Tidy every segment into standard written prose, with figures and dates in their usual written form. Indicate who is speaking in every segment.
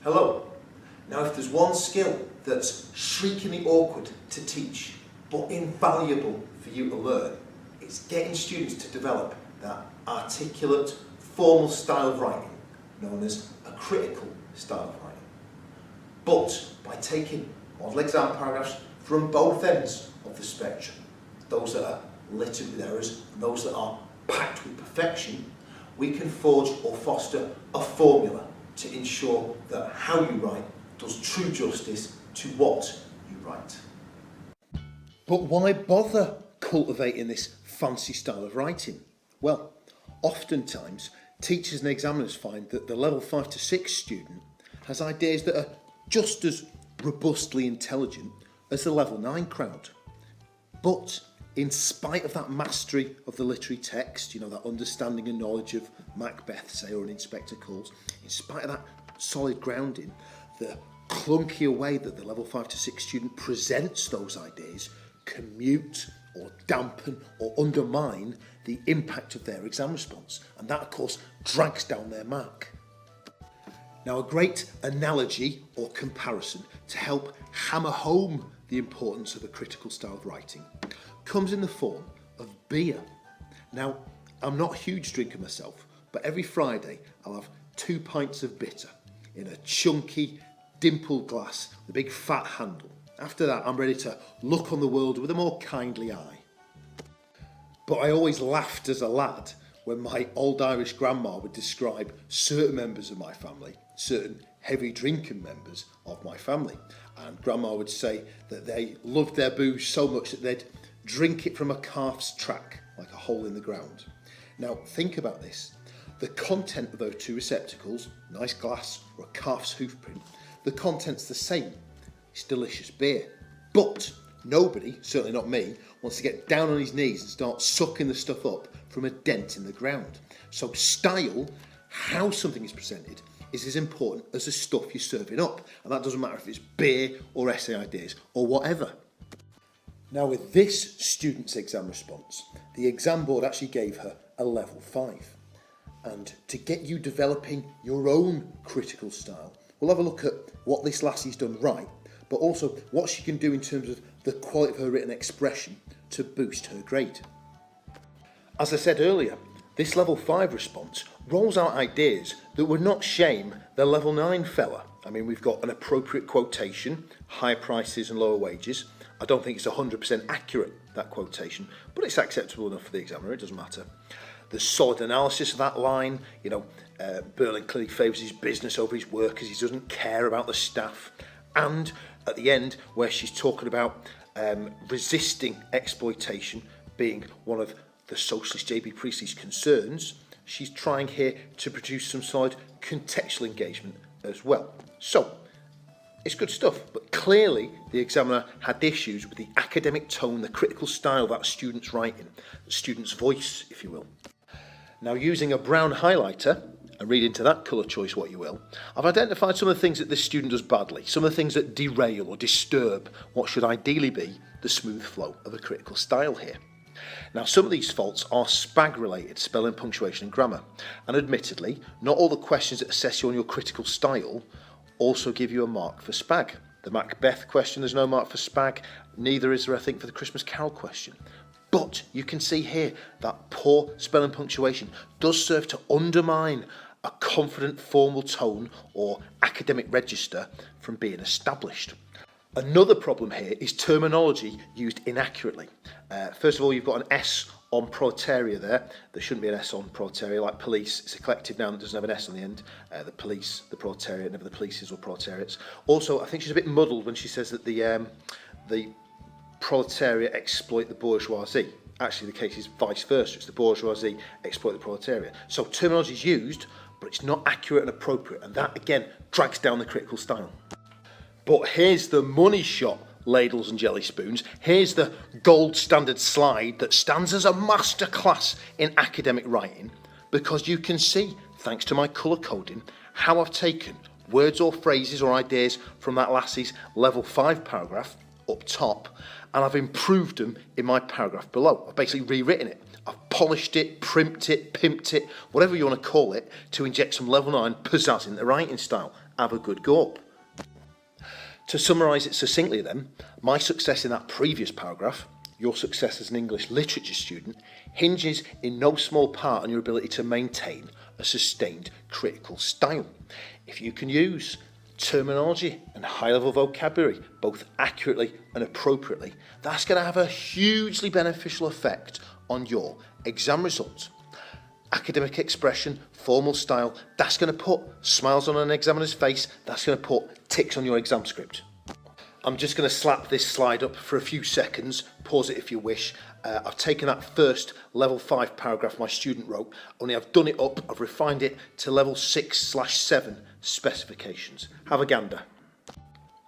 Speaker 1: Hello. Now, if there's one skill that's shriekingly awkward to teach, but invaluable for you to learn, it's getting students to develop that articulate, formal style of writing, known as a critical style of writing. But by taking model exam paragraphs from both ends of the spectrum, those that are littered with errors and those that are packed with perfection, we can forge or foster a formula to ensure that how you write does true justice to what you write.
Speaker 2: But why bother cultivating this fancy style of writing? Well, oftentimes teachers and examiners find that the level 5 to 6 student has ideas that are just as robustly intelligent as the level 9 crowd. But in spite of that mastery of the literary text, that understanding and knowledge of Macbeth, say, or an Inspector Calls, in spite of that solid grounding, the clunkier way that the level 5 to 6 student presents those ideas can mute or dampen or undermine the impact of their exam response. And that, of course, drags down their mark. Now, a great analogy or comparison to help hammer home the importance of a critical style of writing comes in the form of beer. Now, I'm not a huge drinker myself, but every Friday I'll have 2 pints of bitter in a chunky, dimpled glass with a big fat handle. After that, I'm ready to look on the world with a more kindly eye. But I always laughed as a lad when my old Irish grandma would describe certain members of my family, certain heavy drinking members of my family. And grandma would say that they loved their booze so much that they'd drink it from a calf's track, like a hole in the ground. Now, think about this. The content of those 2 receptacles, nice glass or a calf's hoof print, the content's the same. It's delicious beer. But nobody, certainly not me, wants to get down on his knees and start sucking the stuff up from a dent in the ground. So style, how something is presented, is as important as the stuff you're serving up. And that doesn't matter if it's beer or essay ideas or whatever. Now, with this student's exam response, the exam board actually gave her a level 5. And to get you developing your own critical style, we'll have a look at what this lassie's done right, but also what she can do in terms of the quality of her written expression to boost her grade. As I said earlier, this level 5 response rolls out ideas that would not shame the level 9 fella. I mean, we've got an appropriate quotation, higher prices and lower wages. I don't think it's 100% accurate, that quotation, but it's acceptable enough for the examiner, it doesn't matter. The solid analysis of that line, Berlin clearly favours his business over his workers, he doesn't care about the staff. And at the end, where she's talking about resisting exploitation being one of the socialist J.B. Priestley's concerns, she's trying here to produce some solid contextual engagement as well. So, it's good stuff, but clearly the examiner had issues with the academic tone, the critical style that student's writing, the student's voice, if you will. Now, using a brown highlighter, and read into that colour choice what you will, I've identified some of the things that this student does badly, some of the things that derail or disturb what should ideally be the smooth flow of a critical style here. Now, some of these faults are SPAG related, spelling, punctuation and grammar, and admittedly, not all the questions that assess you on your critical style also give you a mark for SPAG. The Macbeth question, there's no mark for SPAG, neither is there, I think, for the Christmas Carol question. But you can see here that poor spelling punctuation does serve to undermine a confident formal tone or academic register from being established. Another problem here is terminology used inaccurately. First of all, you've got an S on proletaria there. There shouldn't be an S on proletaria, like police. It's a collective noun that doesn't have an S on the end. The police, the proletariat, never the polices or proletariats. Also, I think she's a bit muddled when she says that the proletariat exploit the bourgeoisie. Actually, the case is vice versa. It's the bourgeoisie exploit the proletariat. So terminology is used, but it's not accurate and appropriate, and that, again, drags down the critical style. But here's the money shot, ladles and jelly spoons. Here's the gold standard slide that stands as a masterclass in academic writing, because you can see, thanks to my colour coding, how I've taken words or phrases or ideas from that lassie's level 5 paragraph up top, and I've improved them in my paragraph below. I've basically rewritten it. I've polished it, primped it, pimped it, whatever you want to call it, to inject some level 9 pizzazz in the writing style. have a good go up. To summarise it succinctly then, my success in that previous paragraph, your success as an English literature student, hinges in no small part on your ability to maintain a sustained critical style. If you can use terminology and high-level vocabulary both accurately and appropriately, that's going to have a hugely beneficial effect on your exam results. Academic expression, formal style, that's going to put smiles on an examiner's face, that's going to put ticks on your exam script. I'm just going to slap this slide up for a few seconds, pause it if you wish. I've taken that first level 5 paragraph my student wrote, only I've done it up, I've refined it to level 6/7 specifications. Have a gander.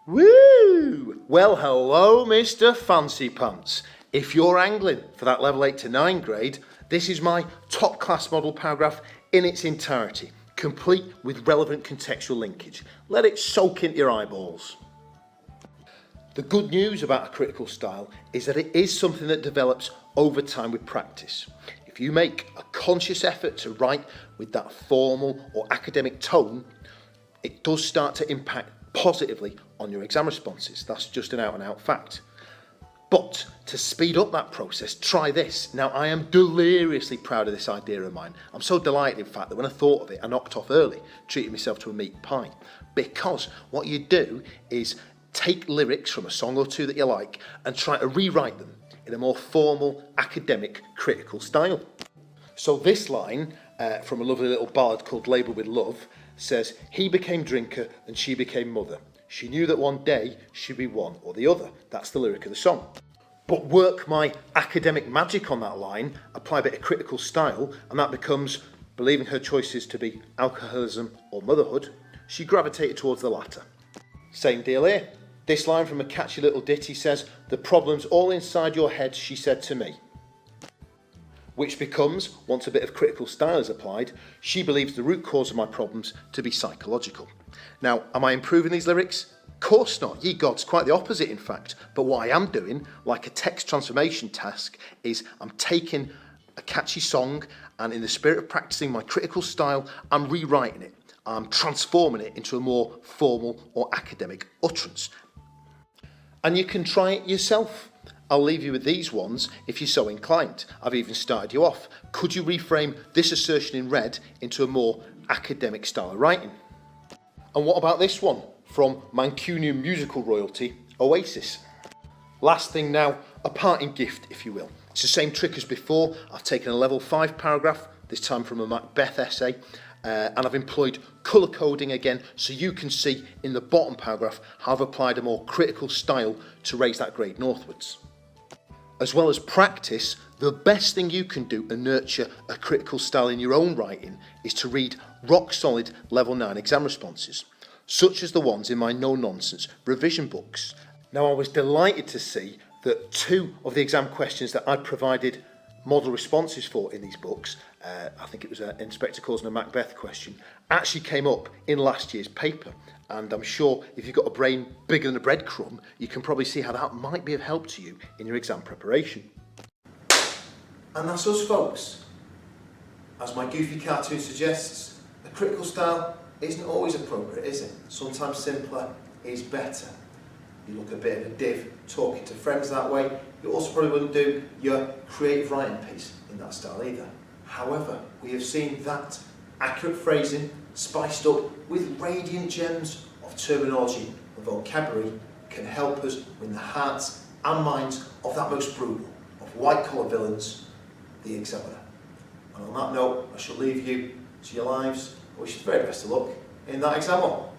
Speaker 2: Woo! Well, hello, Mr. Fancy Pants. If you're angling for that level 8 to 9 grade, this is my top class model paragraph in its entirety, complete with relevant contextual linkage. Let it soak into your eyeballs. The good news about a critical style is that it is something that develops over time with practice. If you make a conscious effort to write with that formal or academic tone, it does start to impact positively on your exam responses. That's just an out and out fact. But to speed up that process, try this. Now, I am deliriously proud of this idea of mine. I'm so delighted, in fact, that when I thought of it, I knocked off early, treated myself to a meat pie. Because what you do is take lyrics from a song or two that you like and try to rewrite them in a more formal, academic, critical style. So this line from a lovely little ballad called Labelled with Love says, he became drinker and she became mother. She knew that one day she'd be one or the other. That's the lyric of the song. But work my academic magic on that line, apply a bit of critical style, and that becomes, believing her choices to be alcoholism or motherhood, she gravitated towards the latter. Same deal here. This line from a catchy little ditty says, the problem's all inside your head, she said to me. Which becomes, once a bit of critical style is applied, she believes the root cause of my problems to be psychological. Now, am I improving these lyrics? Of course not, ye gods, quite the opposite in fact. But what I am doing, like a text transformation task, is I'm taking a catchy song and in the spirit of practicing my critical style, I'm rewriting it. I'm transforming it into a more formal or academic utterance. And you can try it yourself. I'll leave you with these ones if you're so inclined. I've even started you off. Could you reframe this assertion in red into a more academic style of writing? And what about this one from Mancunian musical royalty, Oasis? Last thing now, a parting gift, if you will. It's the same trick as before. I've taken a level 5 paragraph, this time from a Macbeth essay, and I've employed colour coding again so you can see in the bottom paragraph how I've applied a more critical style to raise that grade northwards. As well as practice, the best thing you can do to nurture a critical style in your own writing is to read rock solid level 9 exam responses, such as the ones in my no-nonsense revision books. Now, I was delighted to see that 2 of the exam questions that I'd provided model responses for in these books, I think it was an Inspector Calls and a Macbeth question, actually came up in last year's paper. And I'm sure if you've got a brain bigger than a breadcrumb, you can probably see how that might be of help to you in your exam preparation.
Speaker 1: And that's us, folks. As my goofy cartoon suggests, a critical style isn't always appropriate, is it? Sometimes simpler is better. You look a bit of a div talking to friends that way. You also probably wouldn't do your creative writing piece in that style either. However, we have seen that accurate phrasing spiced up with radiant gems of terminology and vocabulary can help us win the hearts and minds of that most brutal of white-collar villains, the examiner. And on that note, I shall leave you to your lives. I wish you the very best of luck in that exam hall.